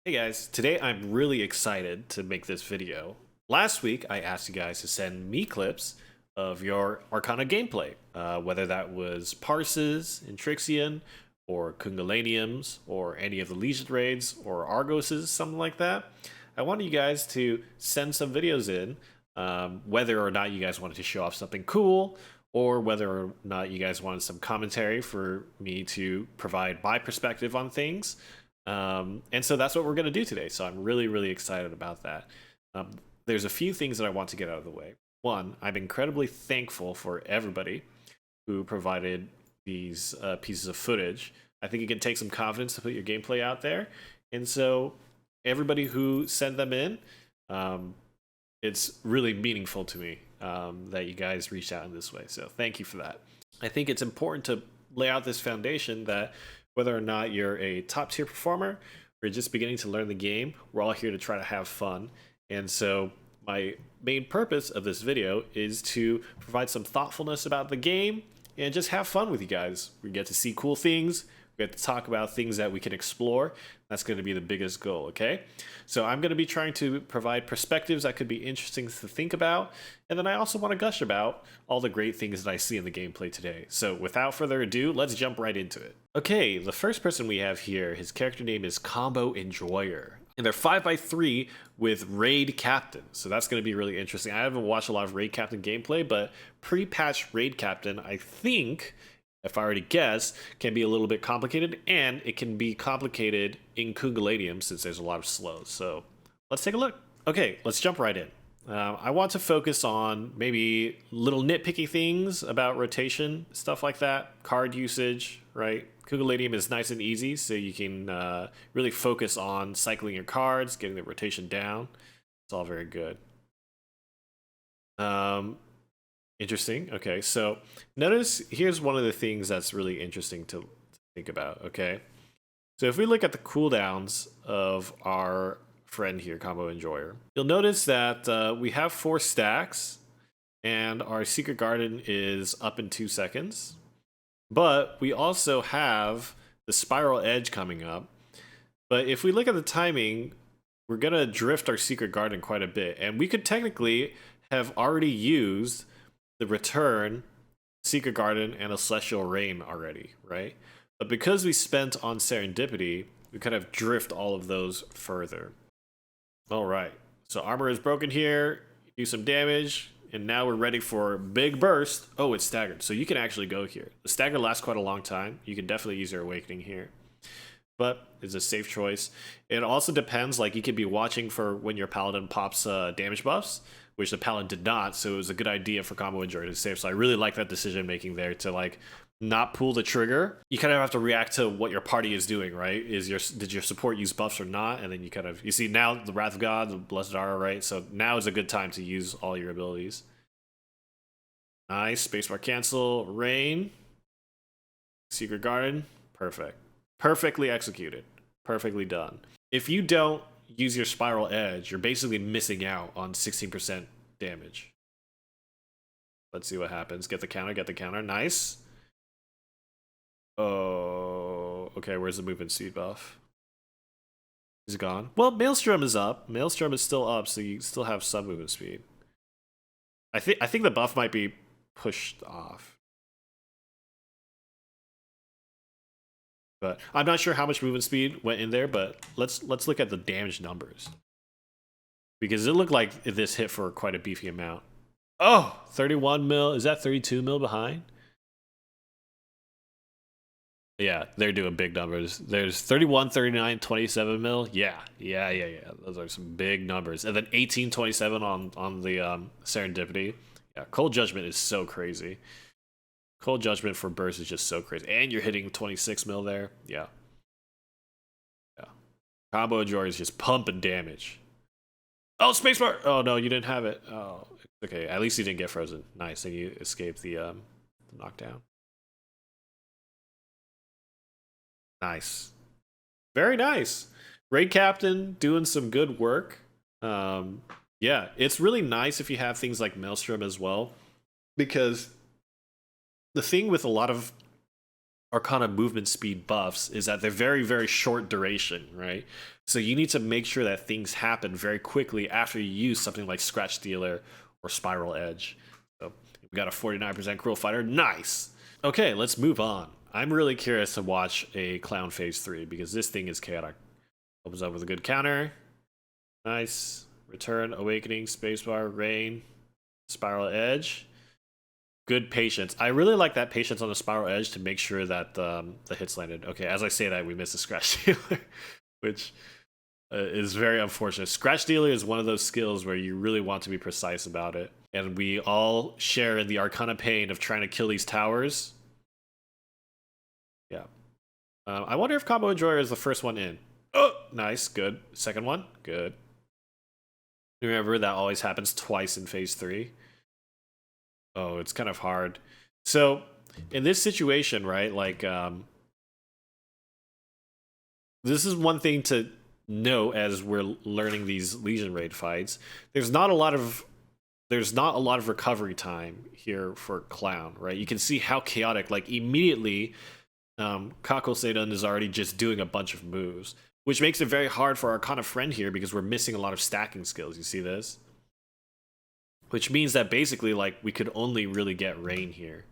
Hey guys, today I'm really excited to make this video. Last week I asked you guys to send me clips of your Arcana gameplay, whether that was Parses, Intrixion, or Kungalaniums, or any of the Legion raids, or Argoses, something like that. I wanted you guys to send some videos in, whether or not you guys wanted to show off something cool, or whether or not you guys wanted some commentary for me to provide my perspective on things. And so that's what we're going to do today. So I'm really, really excited about that. There's a few things that I want to get out of the way. One, I'm incredibly thankful for everybody who provided these pieces of footage. I think it can take some confidence to put your gameplay out there. And so everybody who sent them in, it's really meaningful to me that you guys reached out in this way. So thank you for that. I think it's important to lay out this foundation that whether or not you're a top tier performer or just beginning to learn the game, we're all here to try to have fun. And so my main purpose of this video is to provide some thoughtfulness about the game and just have fun with you guys. We get to see cool things. We get to talk about things that we can explore. That's going to be the biggest goal, okay? So I'm going to be trying to provide perspectives that could be interesting to think about. And then I also want to gush about all the great things that I see in the gameplay today. So without further ado, let's jump right into it. Okay, the first person we have here, his character name is Comboenjoyer. And they're 5x3 with Raid Captain. So that's going to be really interesting. I haven't watched a lot of Raid Captain gameplay, but pre-patch Raid Captain, I think, if I already guess, can be a little bit complicated, and it can be complicated in Kungalanium since there's a lot of slows. So let's take a look. Okay, let's jump right in. I want to focus on maybe little nitpicky things about rotation, stuff like that, card usage, right? Kungalanium is nice and easy, so you can really focus on cycling your cards, getting the rotation down. It's all very good. Interesting. Okay, so notice here's one of the things that's really interesting to think about. Okay, so if we look at the cooldowns of our friend here, Comboenjoyer, you'll notice that we have 4 stacks, and our Secret Garden is up in 2 seconds. But we also have the Spiral Edge coming up. But if we look at the timing, we're gonna drift our Secret Garden quite a bit, and we could technically have already used the return, Secret Garden, and a Celestial Rain already, right? But because we spent on Serendipity, we kind of drift all of those further. All right, so armor is broken here, do some damage, and now we're ready for big burst. Oh, it's staggered, so you can actually go here. The stagger lasts quite a long time. You can definitely use your Awakening here, but it's a safe choice. It also depends, like you could be watching for when your Paladin pops damage buffs, which the Paladin did not, so it was a good idea for Comboenjoyer to save. So I really like that decision making there to like not pull the trigger. You kind of have to react to what your party is doing, right? Did your support use buffs or not? And then you see now the Wrath of God, the Blessed Aura, right? So now is a good time to use all your abilities. Nice, spacebar cancel, Rain, Secret Garden, perfect. Perfectly executed, perfectly done. If you don't use your Spiral Edge, you're basically missing out on 16% damage. Let's see what happens. Get the counter, nice. Oh, okay, where's the movement speed buff? Is it gone? Well, Maelstrom is up. Maelstrom is still up, so you still have some movement speed. I think the buff might be pushed off. But I'm not sure how much movement speed went in there, but let's look at the damage numbers. Because it looked like this hit for quite a beefy amount. Oh, 31 mil. Is that 32 mil behind? Yeah, they're doing big numbers. There's 31, 39, 27 mil. Yeah. Those are some big numbers. And then 18, 27 on the Serendipity. Yeah, Cold Judgment is so crazy. Cold Judgment for burst is just so crazy. And you're hitting 26 mil there. Yeah. Comboenjoyer is just pumping damage. Oh, spacebar! Oh, no, you didn't have it. Oh, okay. At least you didn't get frozen. Nice. And you escaped the knockdown. Nice. Very nice. Raid Captain doing some good work. Yeah, it's really nice if you have things like Maelstrom as well. Because the thing with a lot of Arcana movement speed buffs is that they're very, very short duration, right? So you need to make sure that things happen very quickly after you use something like Scratch Dealer or Spiral Edge. So we got a 49% Cruel Fighter. Nice! Okay, let's move on. I'm really curious to watch a Clown Phase 3 because this thing is chaotic. Opens up with a good counter. Nice. Return, Awakening, Spacebar, Rain, Spiral Edge. Good patience. I really like that patience on the Spiral Edge to make sure that the hits landed. Okay, as I say that, we missed a Scratch Dealer, which is very unfortunate. Scratch Dealer is one of those skills where you really want to be precise about it. And we all share in the Arcana pain of trying to kill these towers. Yeah. I wonder if Comboenjoyer is the first one in. Oh, nice, good. Second one, good. Remember, that always happens twice in Phase 3. Oh, it's kind of hard. So, in this situation, right, like, this is one thing to know as we're learning these Legion Raid fights. There's not a lot of recovery time here for Clown, right? You can see how chaotic, like, immediately, Kakul-Saydon is already just doing a bunch of moves, which makes it very hard for our Arcana friend here because we're missing a lot of stacking skills. You see this? Which means that basically, like, we could only really get Rain here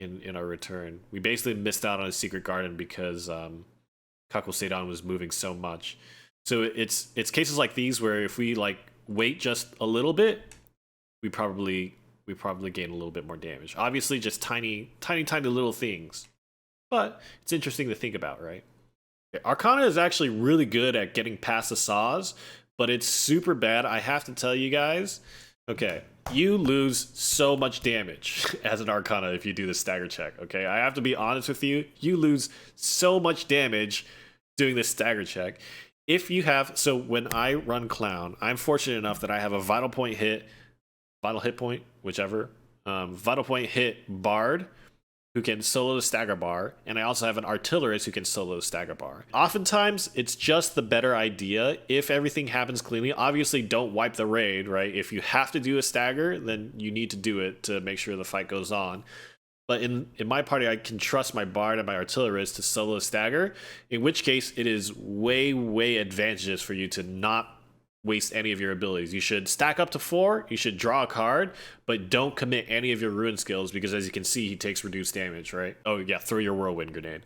in our return. We basically missed out on a Secret Garden because Kakul-Saydon was moving so much. So it's cases like these where if we like wait just a little bit, we probably gain a little bit more damage. Obviously, just tiny little things, but it's interesting to think about, right? Arcana is actually really good at getting past the saws, but it's super bad. I have to tell you guys, okay, you lose so much damage as an Arcana if you do the stagger check, okay? I have to be honest with you. You lose so much damage doing this stagger check. If you have, so when I run Clown, I'm fortunate enough that I have a vital hit point, whichever, vital point hit Bard, who can solo the stagger bar, and I also have an artillerist who can solo the stagger bar. Oftentimes, it's just the better idea if everything happens cleanly. Obviously, don't wipe the raid, right? If you have to do a stagger, then you need to do it to make sure the fight goes on. But in my party, I can trust my bard and my artillerist to solo a stagger, in which case it is way, way advantageous for you to not waste any of your abilities. You should stack up to 4, you should draw a card, but don't commit any of your ruin skills because as you can see, he takes reduced damage, right? Oh yeah, throw your whirlwind grenade.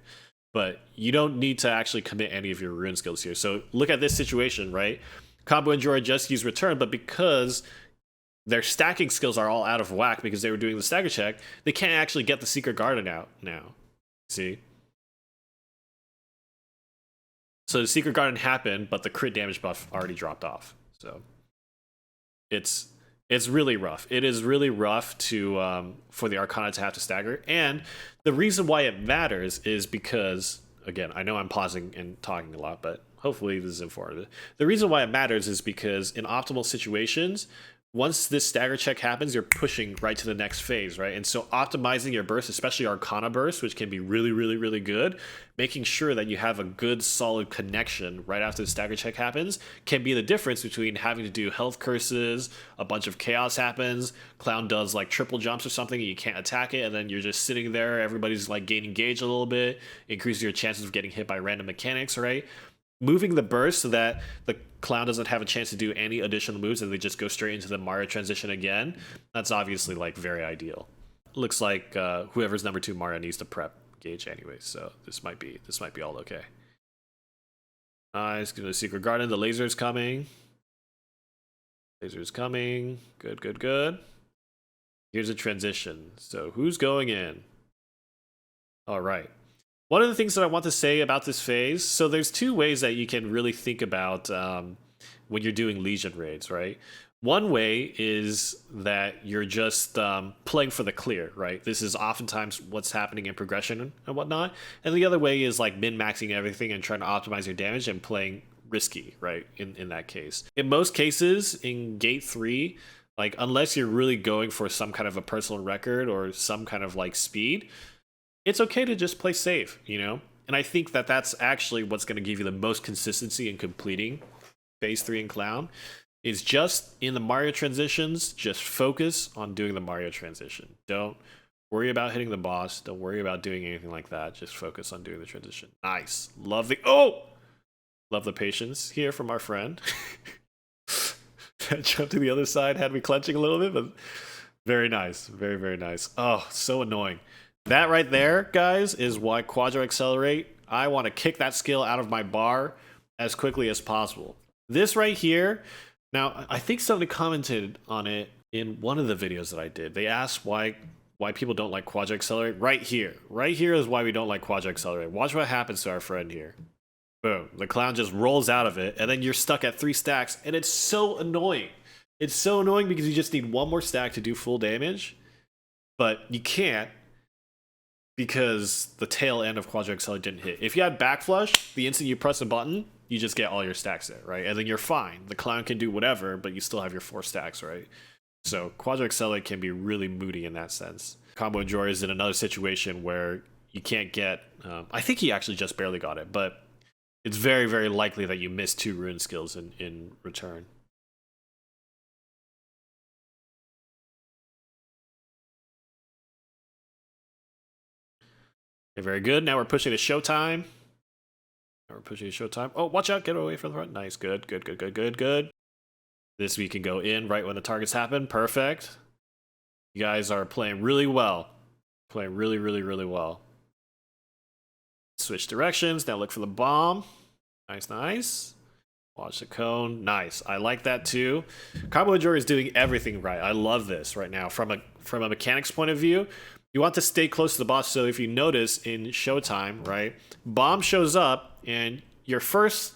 But you don't need to actually commit any of your ruin skills here. So look at this situation, right? Comboenjoyer just used return, but because their stacking skills are all out of whack because they were doing the stagger check, they can't actually get the Secret Garden out now. See? So the Secret Garden happened, but the crit damage buff already dropped off. So it's really rough. It is really rough to for the Arcana to have to stagger. And the reason why it matters is because, again, I know I'm pausing and talking a lot, but hopefully this is informative. The reason why it matters is because in optimal situations, once this stagger check happens, you're pushing right to the next phase, right? And so optimizing your burst, especially Arcana burst, which can be really, really, really good, making sure that you have a good, solid connection right after the stagger check happens can be the difference between having to do health curses, a bunch of chaos happens, Clown does like triple jumps or something, and you can't attack it, and then you're just sitting there, everybody's like gaining gauge a little bit, increases your chances of getting hit by random mechanics, right? Moving the burst so that the Clown doesn't have a chance to do any additional moves and they just go straight into the Mario transition again, that's obviously like very ideal. Looks like whoever's number 2 Mario needs to prep gauge anyway, so this might be all okay. Nice, go to the Secret Garden. The laser's coming. Laser's coming. Good, good, good. Here's a transition. So who's going in? All right. One of the things that I want to say about this phase, so there's 2 ways that you can really think about when you're doing Legion raids, right? One way is that you're just playing for the clear, right? This is oftentimes what's happening in progression and whatnot. And the other way is like min-maxing everything and trying to optimize your damage and playing risky, right? In that case. In most cases, in Gate 3, like unless you're really going for some kind of a personal record or some kind of like speed, it's okay to just play safe, you know? And I think that that's actually what's going to give you the most consistency in completing Phase 3 in Clown, is just in the Mario transitions, just focus on doing the Mario transition. Don't worry about hitting the boss. Don't worry about doing anything like that. Just focus on doing the transition. Nice. Love the patience here from our friend. That jump to the other side had me clenching a little bit, but very nice. Very, very nice. Oh, so annoying. That right there, guys, is why Quadro Accelerate, I want to kick that skill out of my bar as quickly as possible. This right here, now, I think somebody commented on it in one of the videos that I did. They asked why people don't like Quadro Accelerate. Right here. Right here is why we don't like Quadro Accelerate. Watch what happens to our friend here. Boom. The clown just rolls out of it, and then you're stuck at 3 stacks, and it's so annoying. It's so annoying because you just need one more stack to do full damage, but you can't because the tail end of Quadro Accelerate didn't hit. If you had back flush, the instant you press a button, you just get all your stacks there, right? And then you're fine. The clown can do whatever, but you still have your 4 stacks, right? So Quadro Accelerate can be really moody in that sense. Comboenjoyer is in another situation where you can't get... I think he actually just barely got it, but it's very, very likely that you miss 2 rune skills in return. Okay, very good. Now we're pushing to Showtime. Oh, watch out. Get away from the front. Nice. Good, good, good, good, good, good. This we can go in right when the targets happen. Perfect. You guys are playing really well. Playing really, really, really well. Switch directions. Now look for the bomb. Nice, nice. Watch the cone. Nice. I like that too. Comboenjoyer is doing everything right. I love this right now. From a mechanics point of view, you want to stay close to the boss. So if you notice in Showtime, right, bomb shows up, and your first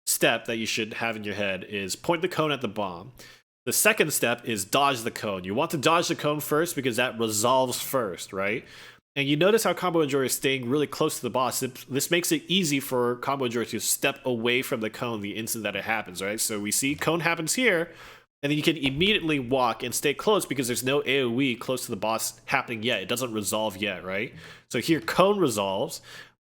step that you should have in your head is point the cone at the bomb. The second step is dodge the cone. You want to dodge the cone first because that resolves first, right? And you notice how Comboenjoyer is staying really close to the boss. This makes it easy for Comboenjoyer to step away from the cone the instant that it happens, right? So we see cone happens here, and then you can immediately walk and stay close because there's no AoE close to the boss happening yet. It doesn't resolve yet, right? So here cone resolves,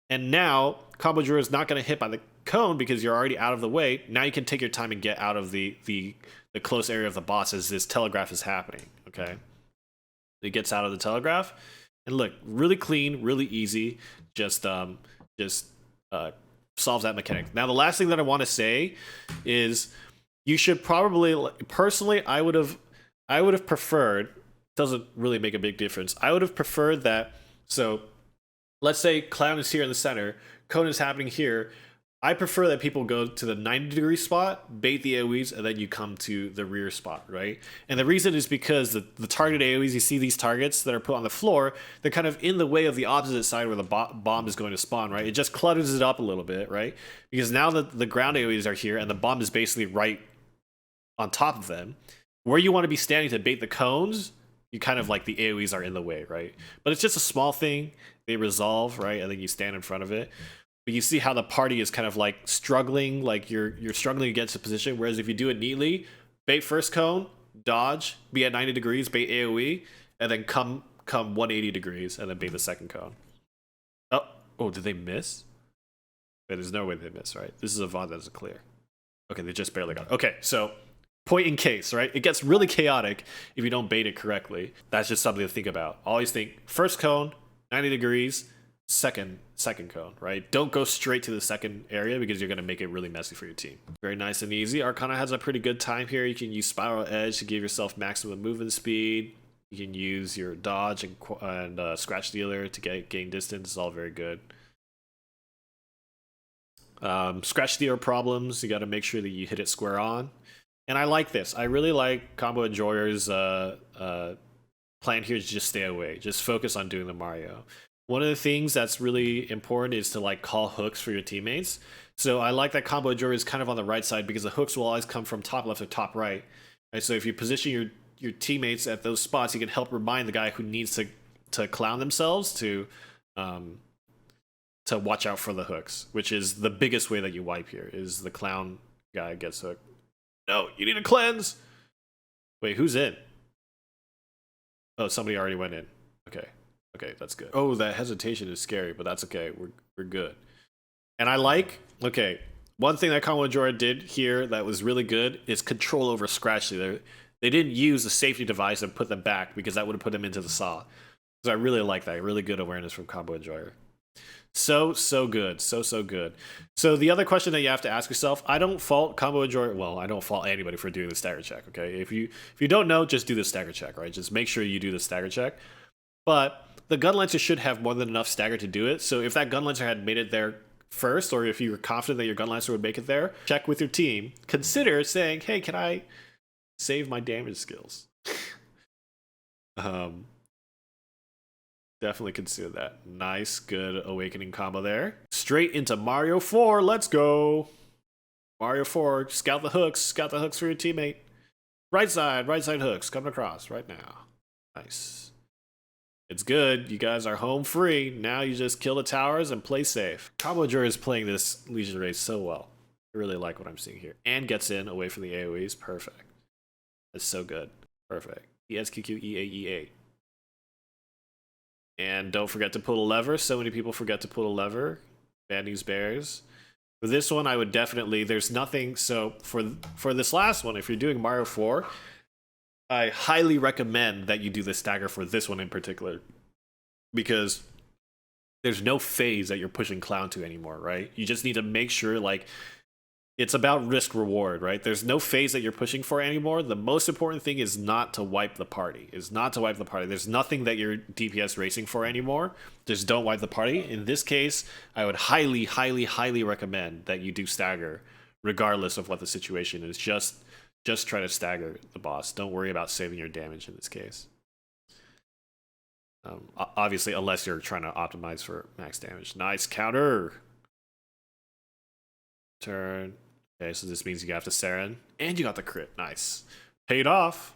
and now Comboenjoyer is not going to hit by the cone because you're already out of the way. Now you can take your time and get out of the close area of the boss as this telegraph is happening, okay? It gets out of the telegraph. And look, really clean, really easy. Just solves that mechanic. Now, the last thing that I want to say is you should probably, personally, I would have preferred. Doesn't really make a big difference. I would have preferred that. So, let's say clown is here in the center, cone is happening here. I prefer that people go to the 90-degree spot, bait the AoEs, and then you come to the rear spot, right? And the reason is because the target AoEs, you see these targets that are put on the floor, they're kind of in the way of the opposite side where the bomb is going to spawn, right? It just clutters it up a little bit, right? Because now that the ground AoEs are here and the bomb is basically right on top of them, where you want to be standing to bait the cones, you kind of like the AoEs are in the way, right? But it's just a small thing. They resolve, right? And then you stand in front of it. But you see how the party is kind of like struggling, like you're struggling against the position. Whereas if you do it neatly, bait first cone, dodge, be at 90 degrees, bait AoE, and then come 180 degrees, and then bait the second cone. Oh, did they miss? Wait, there's no way they miss, right? This is a VOD that is clear. Okay, they just barely got it. Okay, so point in case, right? It gets really chaotic if you don't bait it correctly. That's just something to think about. Always think first cone, 90 degrees, second cone, right? Don't go straight to the second area because you're going to make it really messy for your team. Very nice and easy. Arcana has a pretty good time here. You can use Spiral Edge to give yourself maximum movement speed. You can use your dodge and Scratch Dealer to gain distance. It's all very good. Scratch Dealer problems, you got to make sure that you hit it square on. And I like this. I really like Comboenjoyer's plan here to just stay away. Just focus on doing the Mario. One of the things that's really important is to like call hooks for your teammates. So I like that Comboenjoyer is kind of on the right side because the hooks will always come from top left or top right. Right, so if you position your teammates at those spots, you can help remind the guy who needs to clown themselves to watch out for the hooks, which is the biggest way that you wipe here, is the clown guy gets hooked. No, you need to cleanse! Wait, who's in? Oh, somebody already went in. Okay. Okay, that's good. Oh, that hesitation is scary, but that's okay. We're good. And I like, okay, one thing that Comboenjoyer did here that was really good is control over Scratch Dealer. They didn't use the safety device and put them back because that would have put them into the saw. Because I really like that. Really good awareness from Comboenjoyer. So good. So good. So the other question that you have to ask yourself, I don't fault Comboenjoyer. Well, I don't fault anybody for doing the stagger check, okay? If you don't know, just do the stagger check, right? Just make sure you do the stagger check. But the gun lancer should have more than enough stagger to do it. So if that gun lancer had made it there first, or if you were confident that your gun lancer would make it there, check with your team. Consider saying, hey, can I save my damage skills? Definitely consider that. Nice, good awakening combo there. Straight into Mario 4. Let's go. Mario 4. Scout the hooks. Scout the hooks for your teammate. Right side hooks. Coming across right now. Nice. It's good. You guys are home free. Now you just kill the towers and play safe. Comboenjoyer is playing this Legion race so well. I really like what I'm seeing here. And gets in away from the AoEs. Perfect. That's so good. Perfect. ESQQEAEA. And don't forget to pull a lever. So many people forget to pull a lever. Bad news bears. For this one, I would definitely, there's nothing. So for this last one, if you're doing Mario 4, I highly recommend that you do the stagger for this one in particular. Because there's no phase that you're pushing Clown to anymore, right? You just need to make sure, like, it's about risk reward, right? There's no phase that you're pushing for anymore. The most important thing is not to wipe the party. There's nothing that you're DPS racing for anymore. Just don't wipe the party. In this case, I would highly recommend that you do stagger, regardless of what the situation is. Just try to stagger the boss. Don't worry about saving your damage in this case. Obviously, unless you're trying to optimize for max damage. Nice counter. Turn. Okay, so this means you have to Saren. And you got the crit. Nice. Paid off.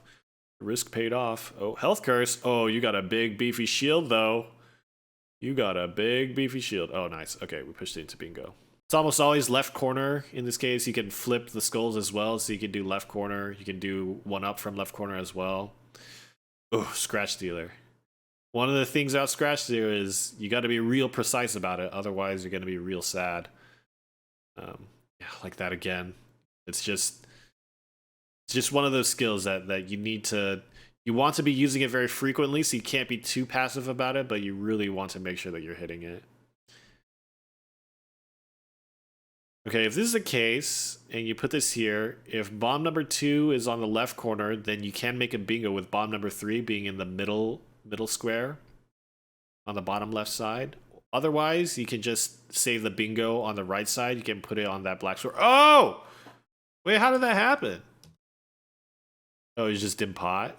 Risk paid off. Oh, health curse. Oh, you got a big beefy shield, though. You got a big beefy shield. Oh, nice. Okay, we pushed it into bingo. It's almost always left corner. In this case, you can flip the skulls as well. So you can do left corner. You can do one up from left corner as well. Oh, scratch dealer. One of the things about scratch dealer is you got to be real precise about it. Otherwise, you're going to be real sad. Yeah, like that again. It's just one of those skills that you want to be using it very frequently, so you can't be too passive about it, but you really want to make sure that you're hitting it. Okay, if this is the case, and you put this here, if bomb number 2 is on the left corner, then you can make a bingo with bomb number 3 being in the middle square on the bottom left side. Otherwise, you can just save the bingo on the right side. You can put it on that black sword. Oh! Wait, how did that happen? Oh, you just didn't pot?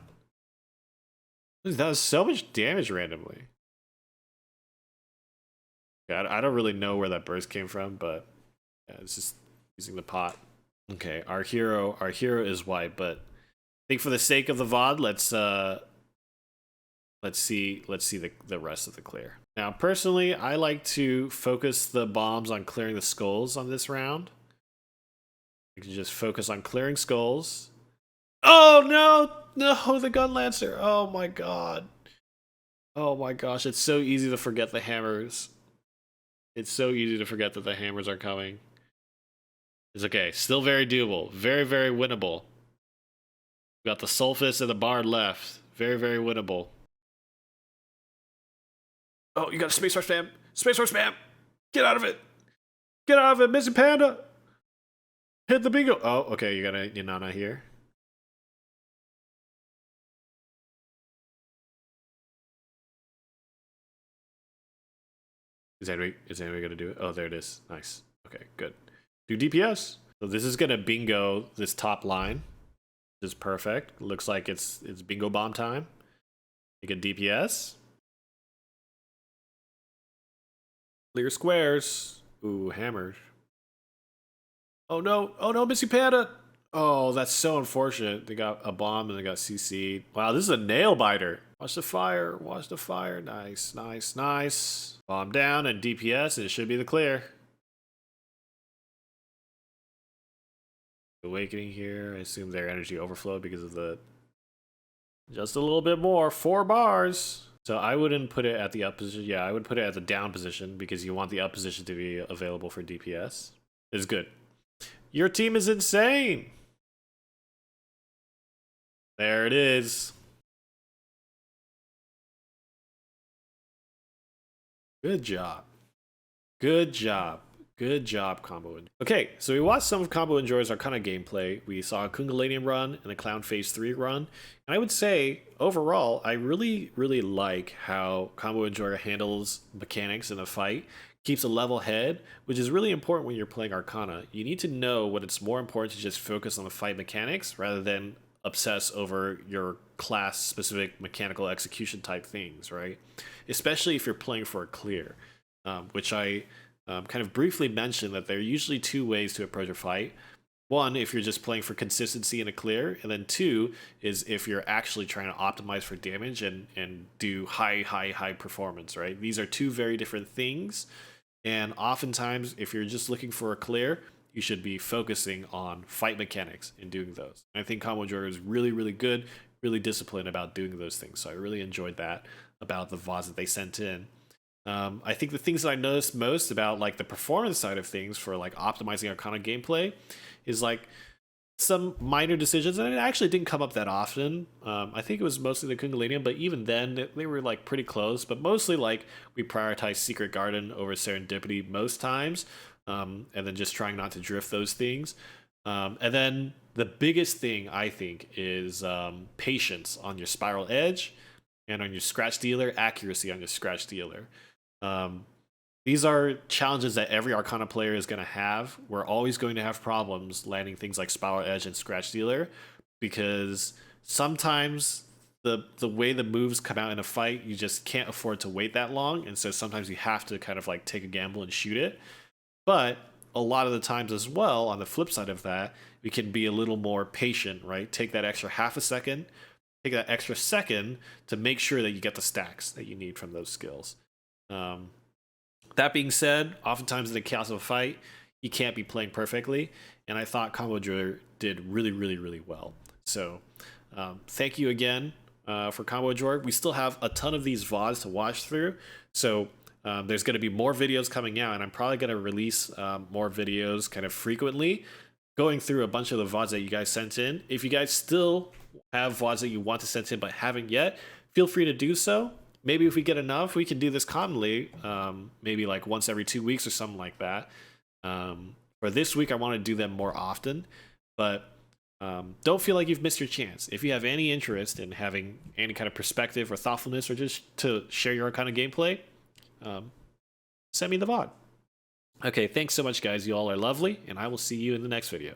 That was so much damage randomly. Yeah, I don't really know where that burst came from, but yeah, it's just using the pot. Okay, our hero is white, but I think for the sake of the VOD, let's see the rest of the clear. Now, personally, I like to focus the bombs on clearing the skulls on this round. You can just focus on clearing skulls. Oh, no, the gun lancer. Oh, my God. Oh, my gosh, it's so easy to forget the hammers. It's so easy to forget that the hammers are coming. It's okay, still very doable. Very winnable. We got the Sulfus and the Bard left. Very winnable. Oh, you got a spacebar spam. Spacebar spam. Get out of it. Get out of it, Missy Panda. Hit the bingo. Oh, okay, you got a Yanana here. Is anybody gonna do it? Oh, there it is. Nice. Okay, good. Do DPS. So this is gonna bingo this top line. This is perfect. Looks like it's bingo bomb time. You get DPS. Clear squares. Ooh, hammers. Oh no, Missy Panda. Oh, that's so unfortunate. They got a bomb and they got CC'd. Wow, this is a nail biter. Watch the fire. Nice. Bomb down and DPS, and it should be the clear. Awakening here. I assume their energy overflowed because of the... Just a little bit more. 4 bars. So I wouldn't put it at the up position. Yeah, I would put it at the down position because you want the up position to be available for DPS. It's good. Your team is insane. There it is. Good job. Good job. Good job, Combo. Okay, so we watched some of Comboenjoyer's Arcana gameplay. We saw a Kunga run and a Clown Phase 3 run. And I would say, overall, I really, really like how Comboenjoyer handles mechanics in a fight, keeps a level head, which is really important when you're playing Arcana. You need to know when it's more important to just focus on the fight mechanics rather than obsess over your class-specific mechanical execution type things, right? Especially if you're playing for a clear, which I kind of briefly mentioned that there are usually two ways to approach a fight. One, if you're just playing for consistency in a clear, and then two is if you're actually trying to optimize for damage and do high performance, right? These are two very different things, and oftentimes if you're just looking for a clear, you should be focusing on fight mechanics and doing those. And I think Comboenjoyer is really, really good, really disciplined about doing those things, so I really enjoyed that about the VODs that they sent in. I think the things that I noticed most about like the performance side of things for like optimizing Arcana gameplay is like some minor decisions, and it actually didn't come up that often. I think it was mostly the Kungalanium, but even then they were like pretty close. But mostly like we prioritize Secret Garden over Serendipity most times, and then just trying not to drift those things. And then the biggest thing I think is patience on your Spiral Edge and on your Scratch Dealer, accuracy on your Scratch Dealer. Um, these are challenges that every Arcana player is going to have. We're always going to have problems landing things like Spiral Edge and Scratch Dealer because sometimes the way the moves come out in a fight, you just can't afford to wait that long, and so sometimes you have to kind of like take a gamble and shoot it. But a lot of the times as well, on the flip side of that, we can be a little more patient, right? Take that extra half a second, take that extra second to make sure that you get the stacks that you need from those skills. That being said, oftentimes in the chaos of a fight, you can't be playing perfectly, and I thought Comboenjoyer did really, really, really well. So, thank you again for Comboenjoyer. We still have a ton of these VODs to watch through, so there's going to be more videos coming out, and I'm probably going to release more videos kind of frequently, going through a bunch of the VODs that you guys sent in. If you guys still have VODs that you want to send in but haven't yet, feel free to do so. Maybe if we get enough, we can do this commonly, maybe like once every 2 weeks or something like that. For this week, I want to do them more often, but don't feel like you've missed your chance. If you have any interest in having any kind of perspective or thoughtfulness or just to share your kind of gameplay, send me the VOD. Okay, thanks so much, guys. You all are lovely, and I will see you in the next video.